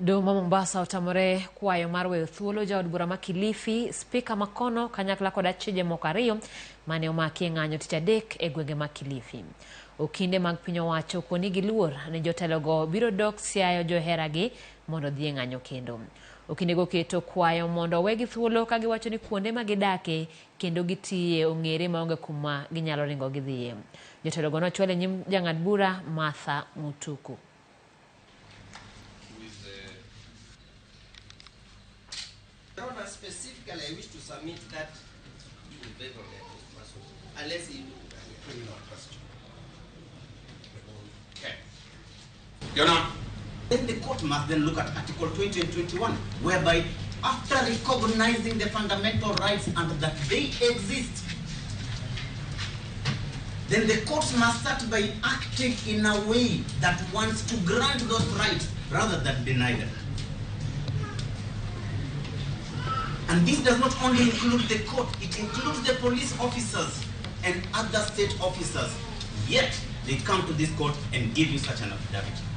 Doho Mombasa otamore kwayo mar weyo thuolo jaod bura ma Kilifi spika makono kanyakla kod achije moko ariyo mane omaki ng'anyo tich adek e gwenge ma Kilifi. Okinde mag piny owacho koni gi luor ne jotelogo biro dok siayo joheragi mondo dhi e ng'anyo kendo. Okinde go keto kwayo mondo wegi thuolo ka giwacho ni kuonde ma gidake kendo gitiye ong'ere maonge kuma ginyalo ringo gidhiye. Jotelogo nochwal e nyim jang'ad bura Martha Mutuku. Your Honor, specifically, I wish to submit that you will beg on their person, unless you do a criminal question. Okay. Your Honor. Then the court must then look at Article 20 and 21, whereby after recognizing the fundamental rights and that they exist, then the court must start by acting in a way that wants to grant those rights rather than deny them. And this does not only include the court, it includes the police officers and other state officers. Yet, they come to this court and give you such an affidavit.